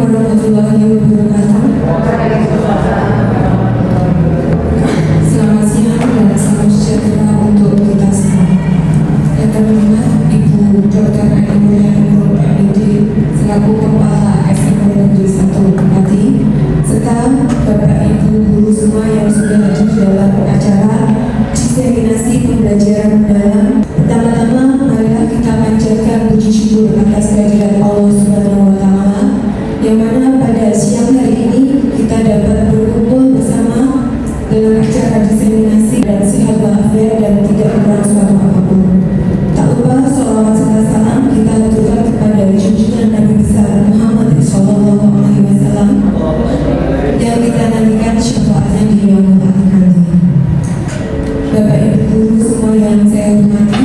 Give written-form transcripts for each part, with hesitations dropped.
warahmatullahi wabarakatuh. Selamat siang dan salam sejahtera untuk kita semua. Yang terhormat Ibu Dr. Ani Mulyani MD selaku Kepala SMA Negeri 1 Pati, serta Bapak Ibu guru semua yang sudah hadir dalam acara diseminasi pembelajaran mendalam. Pertama-tama, marilah kita panjatkan puji syukur atas kehadirat Allah Subhanahu wa Ta'ala, yang mana pada siang hari ini kita dapat berkumpul bersama dalam acara diseminasi dan sehat walafiat dan tidak kurang suatu apapun. Tak lupa sholawat serta salam kita haturkan kepada junjungan Nabi besar Muhammad SAW yang kita nantikan syafaatnya di yaumul akhir nanti. Bapak Ibu guru semua yang saya hormati,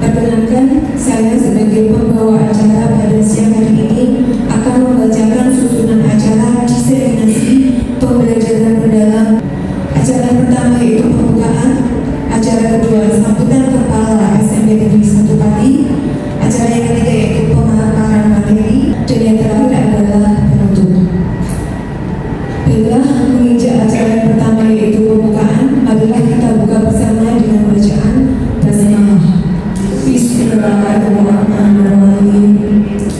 perkenankan saya sebagai pembawa acara pada siang hari ini akan membacakan susunan acara diseminasi pembelajaran mendalam. Acara pertama yaitu pembukaan, acara kedua sambutan kepala SMP Negeri 1 Pati, acara yang ketiga yaitu pemaparan materi, dan yang terakhir adalah penutup. Bila menginjak acara yang pertama yaitu pembukaan, marilah kita buka bersama dengan bacaan basmalah. Bismillahirrahmanirrahim.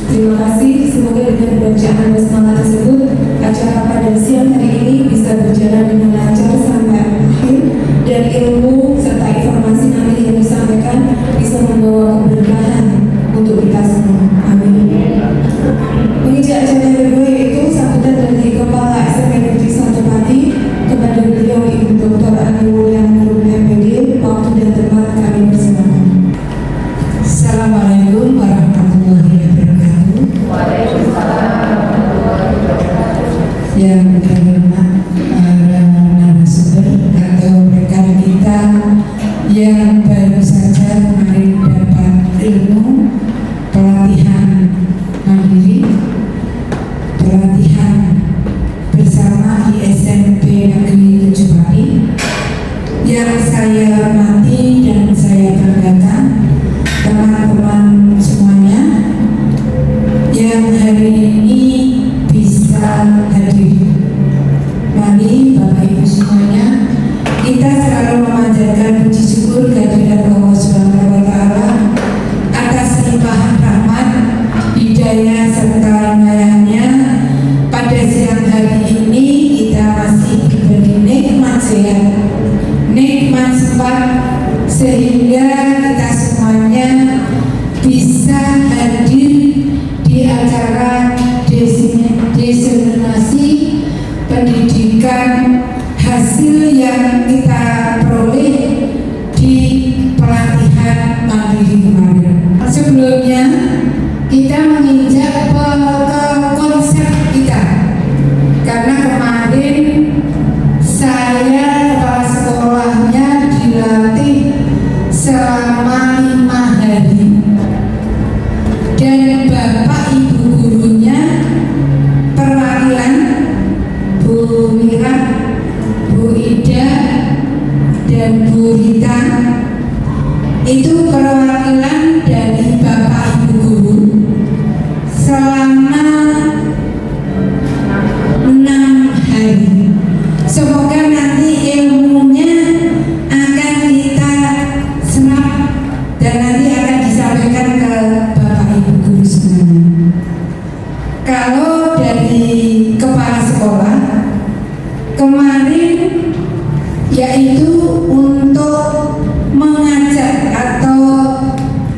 Terima kasih. Semoga dengan bacaan basmalah tersebut acara pada siang hari ini bisa berjalan dengan lancar sampai akhir, dan ilmu serta informasi nanti yang disampaikan bisa membawa keberkahan untuk kita semua. Amin. Menginjak acara yang kedua yaitu sambutan dari Kepala SMP Negeri 1 Pati kepada beliau Ibu Dr. Ani Mulyani MPD. Waktu dan tempat kami persilakan. Assalamualaikum warahmatullahi wabarakatuh. Yang terhormat para narasumber atau rekan kita yang baru saja kemarin dapat ilmu pelatihan mandiri, pelatihan bersama di SMP Negeri 7 Pati, yang saya hormati dan saya banggakan teman-teman semuanya yang hari ini bisa hadir. Mari Bapak Ibu semuanya, kita selalu memanjatkan puji syukur kehadirat Allah Subhanahu wa Ta'ala atas limpahan rahmat, hidayah serta inayahnya. Pada siang hari ini kita masih diberi nikmat sehat, nikmat sempat, sehingga kita semuanya bisa hadir di acara diseminasi pendidikan hasil yang kita peroleh di pelatihan mandiri kemarin. Sebelumnya kita menginjak ke konsep kita, karena kemarin saya kepala sekolahnya dilatih selama 5 hari, dan Bapak Ibu gurunya perwakilan Bu Mira, Bu Ida, dan Bu Rita itu perwakilan dari Bapak Ibu guru selama 6 hari. Semoga nanti ilmunya akan kita serap dan nanti akan disampaikan ke Bapak Ibu guru semuanya. Kalau dari kepala sekolah kemarin yaitu untuk mengajak atau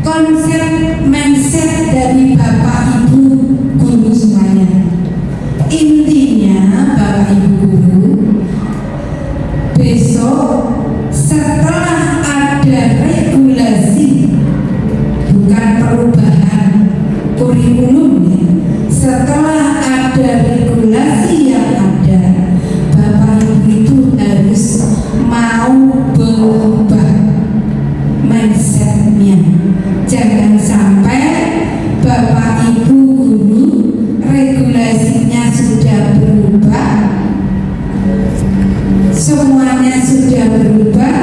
konsep mindset dari Bapak Ibu guru semuanya. Intinya Bapak Ibu guru, besok setelah ada regulasi, bukan perubahan kurikulum ya, setelah ada regulasi yang ada, Bapak Ibu itu harus mau berubah mindsetnya. Jangan sampai Bapak Ibu guru regulasinya sudah berubah, semuanya sudah berubah,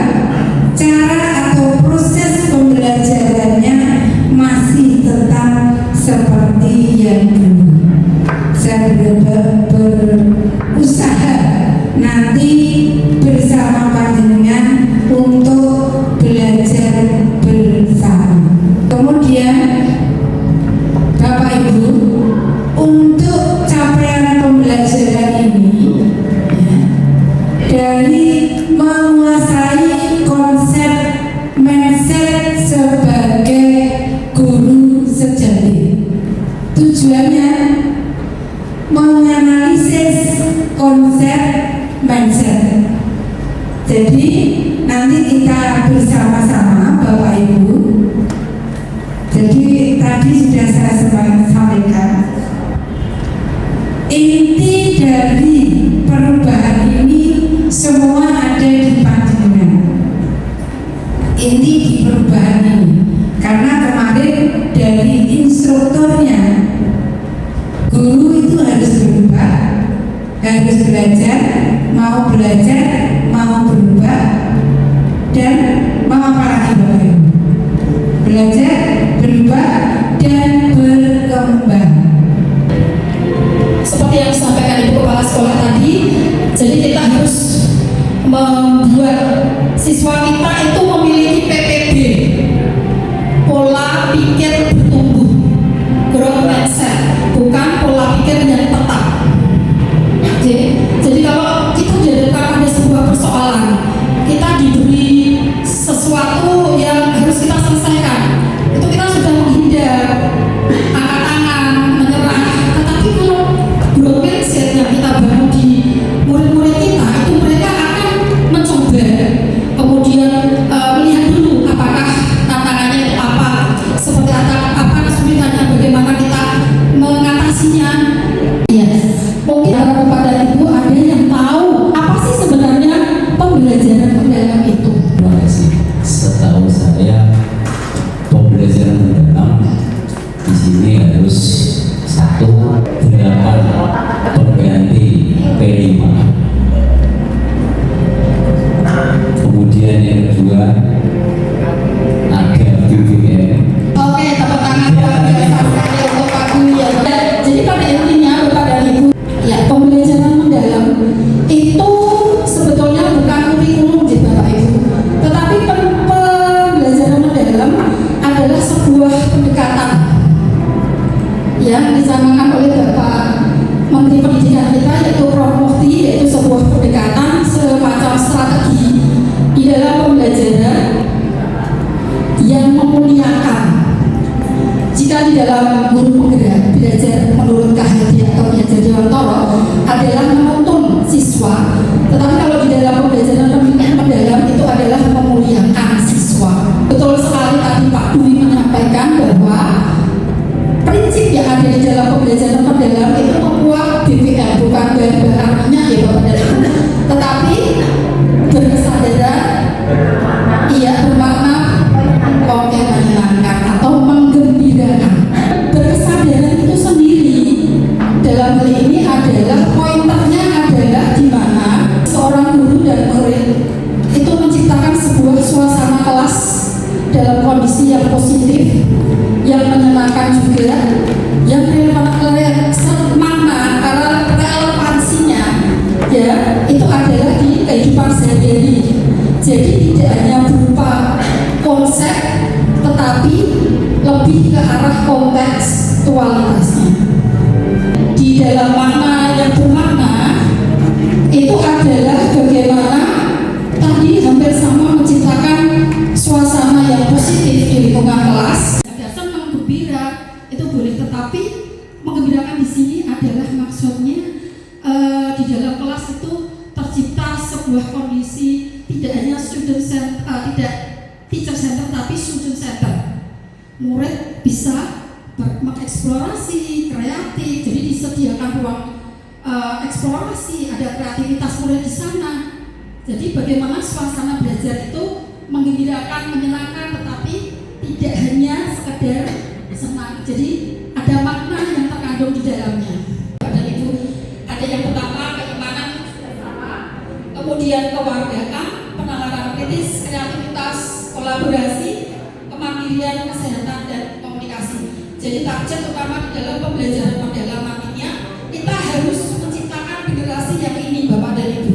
cara atau proses pembelajarannya masih tetap seperti yang dulu. Saya semua ada di panjenengan. Inti di perubahan ini, karena kemarin dari instrukturnya, guru itu harus berubah, harus belajar, mau berubah, dan mau apa lagi Bapak Ibu? Belajar, berubah, dan berkembang. Seperti yang disampaikan Ibu Kepala Sekolah tadi, jadi kita harus membuat siswa kita itu memiliki PPB, pola pikir bertumbuh, growth mindset, bukan pola pikir yang tetap. Jadi kalau kita dihadapkan pada sebuah persoalan, kita diberi sesuatu yang harus kita selesaikan, itu kita sudah menghindar, angkat tangan, menyerah. Tetapi kalau growth mindset yang kita bangun di murid-murid kita, itu mereka akan mencoba, kemudian melihat dulu apakah tantangannya itu apa, seperti apa kesulitannya, bagaimana kita mengatasinya. Ya, mungkin kepada Ibu ada yang tahu apa sih sebenarnya pembelajaran mendalam itu. Terima kasih. Setahu saya pembelajaran mendalam di sini harus 8 pengganti P5. Kemudian yang kedua ada BBM. Oke, tepuk tangan luar biasa sekali untuk Pak Guru ya. Jadi pada intinya Bapak dan Ibu, ya pembelajaran mendalam itu sebetulnya bukan kurikulum di Bapak Ibu, tetapi pembelajaran mendalam adalah sebuah pendekatan yang dicanangkan oleh Bapak Menteri Pendidikan kita, yaitu Prof. Mufti, yaitu sebuah pendekatan semacam strategi di dalam pembelajaran yang memuliakan. Jika di dalam guru penggerak belajar menurut Kahadi atau Ki Dewantoro adalah menuntun siswa, tetapi kalau di dalam pembelajaran mendalam itu adalah memuliakan siswa. Betul sekali tadi Pak Dwi menyampaikan bahwa prinsip yang ada di dalam pembelajaran mendalam itu membuat BBM, bukan bahan bakar minyak ya Bapak dan Ibu, tetapi berkesadaran, iya bermakna oke menyenangkan atau menggembirakan. Berkesadaran itu sendiri dalam hal ini adalah pointernya adalah di mana seorang guru dan murid itu menciptakan sebuah suasana kelas dalam kondisi yang positif, yang menyenangkan juga, yang makna karena relevansinya ya itu adalah di kehidupan sehari-hari. Jadi tidak hanya berupa konsep, tetapi lebih ke arah kontekstualitasnya. Di dalam makna yang bermakna itu adalah bagaimana tadi hampir sama menciptakan suasana yang positif di lingkungan kelas. Ada senang, gembira, itu boleh, tetapi menggembirakan di sini adalah maksudnya di dalam kelas itu tercipta sebuah kondisi tidak hanya student center, tidak teacher center, tapi student center. Murid bisa mengeksplorasi kreatif, jadi disediakan ruang eksplorasi, ada kreativitas murid di sana. Jadi bagaimana suasana belajar itu menggembirakan, menyenangkan, tetapi tidak hanya sekedar senang. Jadi ada makna yang terkandung di dalamnya. Dan Ibu, ada yang pertama keimanan bersama, kemudian kewargakan, penalaran kritis, kreativitas, kolaborasi, kemandirian, kesehatan, dan komunikasi. Jadi target utama di dalam pembelajaran mendalam nantinya kita harus menciptakan generasi yang ini Bapak dan Ibu.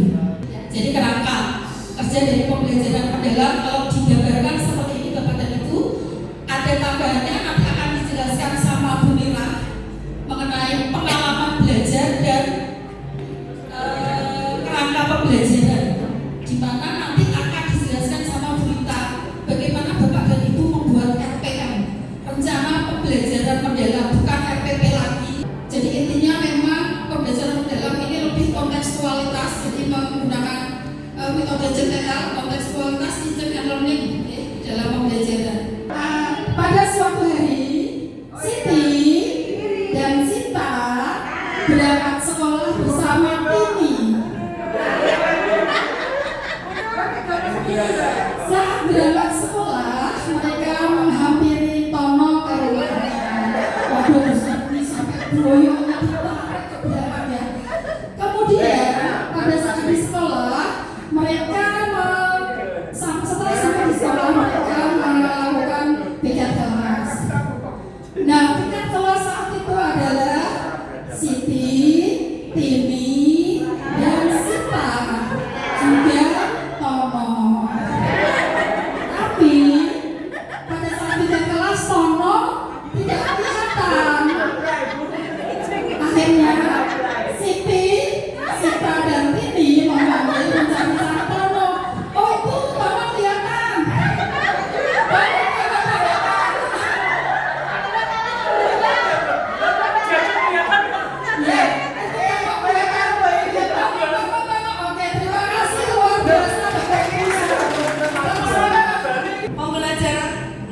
Jadi kerangka kerja dari pembelajaran mendalam kalau digambarkan seperti ini Bapak dan Ibu, ada tambahannya nanti akan dijelaskan sama Bu Nira mengenai pengalaman belajar dan kerangka pembelajaran, di mana nanti akan dijelaskan sama Bu Rita bagaimana Bapak dan Ibu membuat RPM, rencana pembelajaran mendalam, bukan RPP lagi. Jadi intinya memang pembelajaran mendalam ini lebih kontekstualitas, jadi menggunakan metode JTL, kontekstualitas teaching and learning di dalam pembelajaran. Pada suatu hari, Siti dan Sita berangkat sekolah bersama Tini.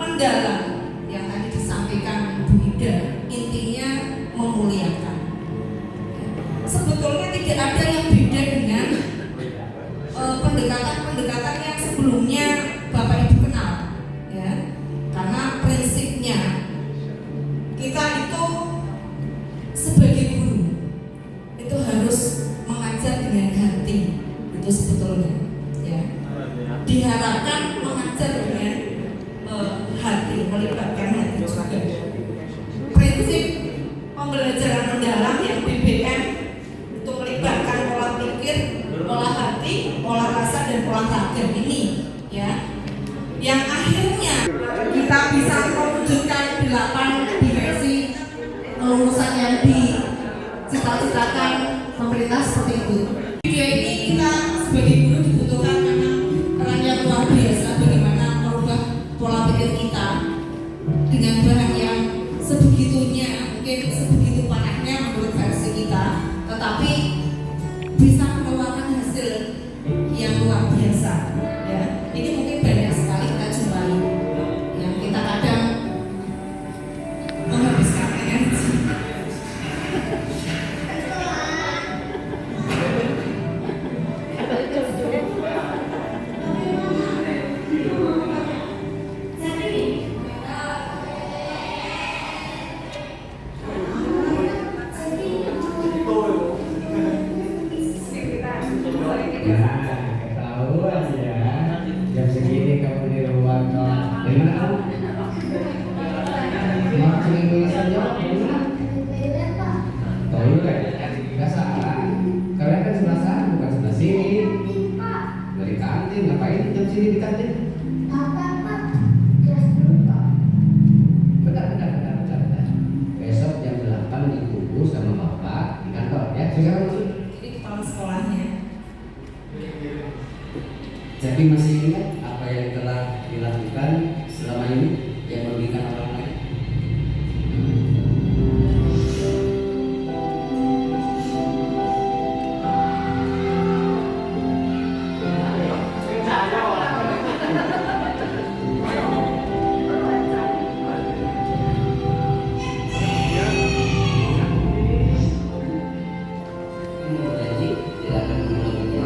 mendalam yang tadi disampaikan Bu Ida, intinya memuliakan. Sebetulnya tidak ada yang beda dengan pendekatan-pendekatan yang sebelumnya Bapak Ibu kenal, ya. Karena prinsipnya kita itu sebagai guru itu harus mengajar dengan hati, itu sebetulnya, ya. Diharapkan mengajar dengan hati, melibatkan hati juga. Prinsip pembelajaran mendalam yang BBM itu melibatkan pola pikir, pola hati, pola rasa dan pola raga ini, ya, yang akhirnya kita bisa mewujudkan 8 dimensi kelulusan yang dicita-citakan pemerintah seperti itu. Video ini kita sebagai guru dibutuhkan karena peran yang luar biasa bagaimana merubah pola pikir kita dengan bahan yang sebegitunya, mungkin sebegitu parahnya menurut versi kita, tetapi bisa mengeluarkan hasil yang luar biasa, ya. Ini mungkin banyak sekali kita jumpai yang kita kadang menghabiskan energi. Ketahuan ya, jam segini kamu di ruang kelas. Dari mana kamu? Mau cengeng saja, toilet. Nggak salah. Kalian kan sebelah sana, bukan sebelah sini. Dari kantin, ngapain jam sini di kantin? Bentar. Besok jam 8 ditunggu sama bapak di kantor ya. Sekarang masuk. Ini kepala sekolahnya. Jadi masih ingat apa yang telah dilakukan selama ini yang merugikan orang lain? Jadi tidak akan mengulanginya.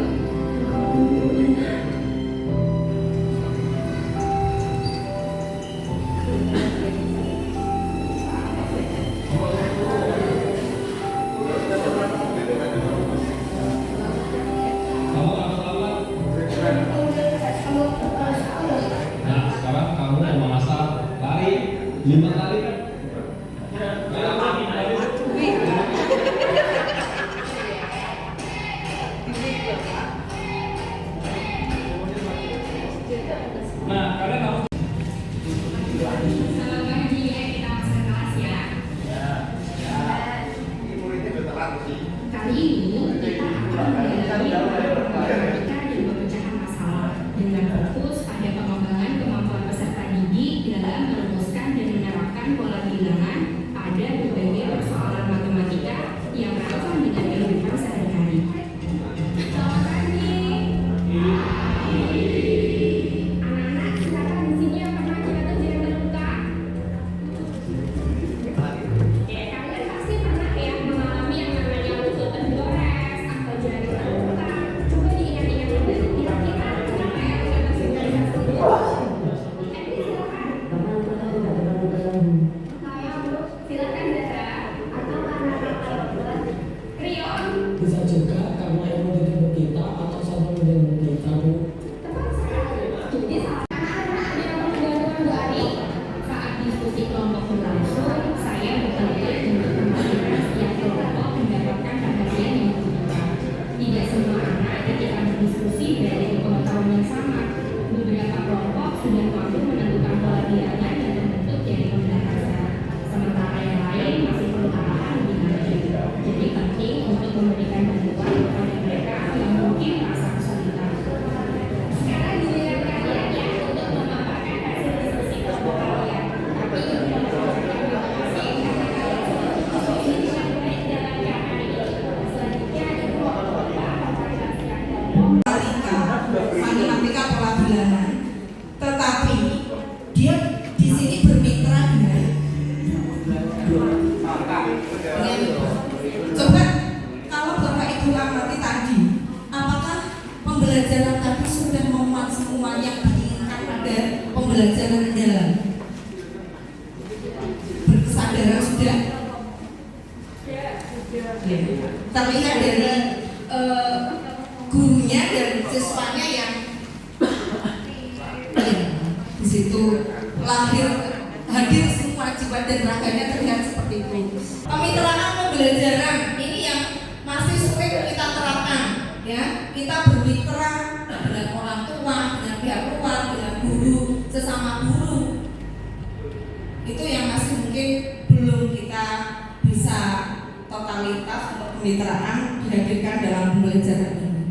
Nah, sekarang kamu mau memasak lari 5 kali kan? Nah, kalian harus Kali ini kita akan mendalami problematika dan pemecahan masalah dengan fokus pada pengembangan kemampuan peserta didik dalam merumuskan dan menerapkan pola bilangan pada berbagai persoalan matematika yang relevan dengan kehidupan sehari-hari. Selamat pagi. Anak-anak, silakan di sini yang pernah jatuh tidak terluka. Kalian pasti pernah ya mengalami yang namanya lutut tergores atau jari terluka. Coba diingat-ingat kembali, kira-kira kenapa ya kita masih dari hasil itu? Silakan. Coba kalau Bapak Ibu amati tadi, apakah pembelajaran tadi sudah memuat semua yang diinginkan pada pembelajaran mendalam? Berkesadaran sudah? Ya. Terlihat dari gurunya dan siswanya yang di situ hadir semua jiwa dan raganya terlihat seperti itu. Kemitraan pembelajaran ini yang masih sering kita terapkan, ya. Kita bermitra dengan orang tua, dengan pihak luar, dengan guru, sesama guru. Itu yang masih mungkin belum kita bisa totalitas untuk kemitraan dihadirkan dalam pembelajaran ini.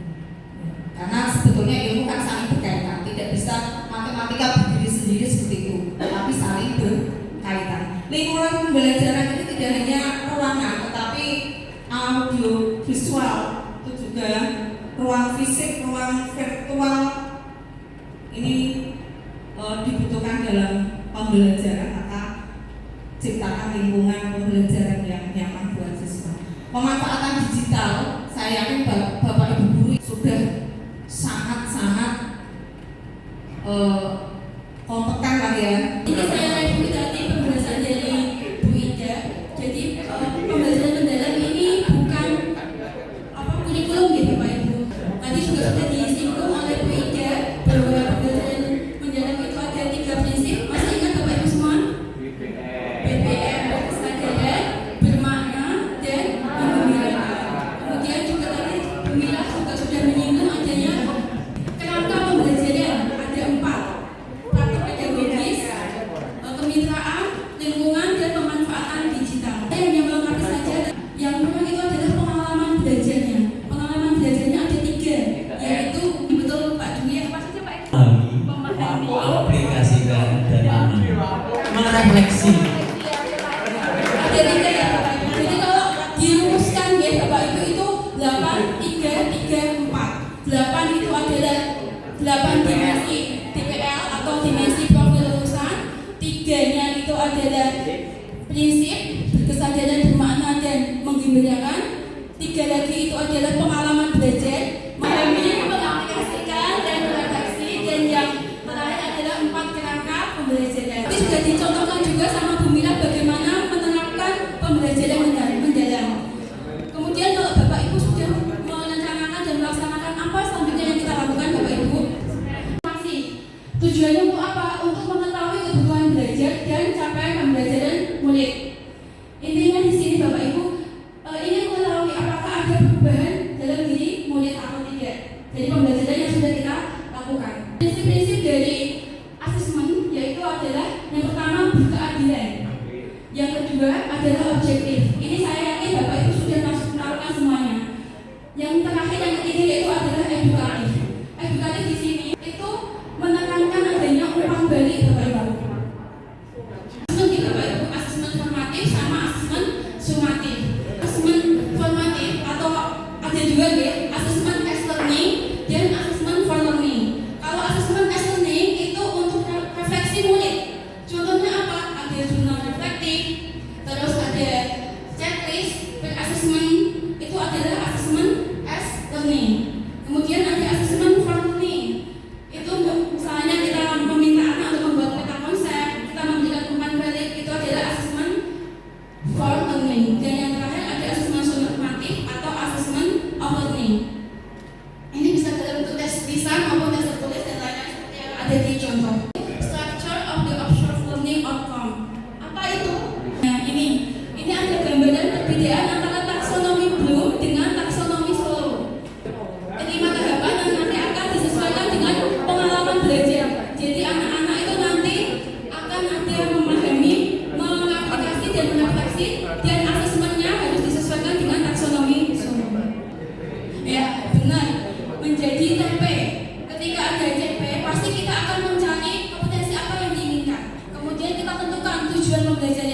Karena sebetulnya ilmu kan saling berkaitan, tidak bisa matematika berdiri sendiri seperti itu, tapi saling berkaitan. Lingkungan pembelajaran ini tidak hanya ruangan, tetapi audio visual, itu juga ruang fisik, ruang virtual ini dibutuhkan dalam pembelajaran. Maka ciptakan lingkungan pembelajaran yang nyaman buat siswa. Pemanfaatan digital, saya yakin Bapak Ibu guru sudah sangat-sangat kompeten lah ya. Ini saya review tadi pembahasan dari Bu Ida. Jadi pembelajaran mendalam ini bukan kurikulum gitu Bapak Ibu. Tadi juga sudah disinggung oleh Bu Ida bahwa pembelajaran mendalam itu ada 3 prinsip. Masih ingat Bapak Ibu semua? BPM, berkesadaran, bermakna, dan menggembirakan. Kemudian juga tadi Bu Mira juga sudah menyinggung adanya kerangka pembelajaran ada 4. Praktek pedagogis, kemitraan, lingkungan, dan pemanfaatan digital. Saya hanya melengkapi saja. Yang memang itu adalah pengalaman belajarnya. Pengalaman belajarnya ada 3, yaitu betul Pak Dwi, apa saja Pak? Memahami, aplikasikan, dan merefleksi. Ada 3 ya Bapak Ibu. Jadi kalau dirumuskan ya Bapak Ibu itu 8, 3, 3, 4. 8 itu adalah 8 dimensi TPL atau dimensi profil lulusan. 3-nya itu adalah prinsip, berkesadaran, bermakna, dan menggembirakan. 3 lagi itu adalah pengalaman belajar, memahami, mengaplikasikan, dan merefleksi. Dan yang terakhir adalah 4 kerangka pembelajaran. Ini sudah dicontohkan juga sama Bu Mira bagaimana menerapkan pembelajaran mendalam. Kemudian kalau Bapak Ibu sudah merencanakan dan melaksanakan apa selanjutnya yang kita lakukan Bapak Ibu? Tujuannya untuk apa? Untuk mengetahui kebutuhan belajar dan capaian pembelajaran murid. Intinya di sini Bapak Ibu ingin mengetahui apakah ada perubahan dalam diri murid atau tidak. Jadi pembelajaran yang sudah kita lakukan. Prinsip-prinsip dari asesmen yaitu adalah yang pertama berkeadilan, yang kedua adalah objektif. Ini saya yakin Bapak Ibu sudah melakukan semuanya. Yang terakhir yang ketiga yaitu adalah edukatif. Edukatif di sini itu menekankan adanya umpan balik Bapak Ibu. Asesmen di Bapak Ibu, asesmen formatif sama asesmen sumatif. Asesmen formatif atau ada juga ya, asesmen learning dan asesmen for learning. Kalau asesmen learning itu untuk refleksi murid. Contohnya apa? Ada jurnal reflektif, terus ada checklist per asesmen, itu adalah asesmen as learning. Kemudian ada asesmen for learning. Itu misalnya kita meminta anak untuk membuat peta konsep, kita memberikan umpan balik, itu adalah asesmen for learning. Dan yang terakhir ada asesmen sumatif atau asesmen of learning. Ini bisa dalam bentuk tes lisan maupun tes tertulis dan lainnya seperti yang ada di contoh. Structure of the observed learning outcome. Apa itu? Nah ini ada gambaran perbedaan antara taksonomi Bloom dengan taksonomi Solo. 5 tahapan yang nanti akan disesuaikan dengan pengalaman belajar. Jadi anak-anak itu nanti akan ada memahami, mengaplikasi dan merefleksi, dan asesmennya harus disesuaikan dengan taksonomi Solo. Ya benar, menjadi TP. Ketika ada TP, pasti kita akan mencari kompetensi apa yang diinginkan. Kemudian kita tentukan tujuan pembelajaran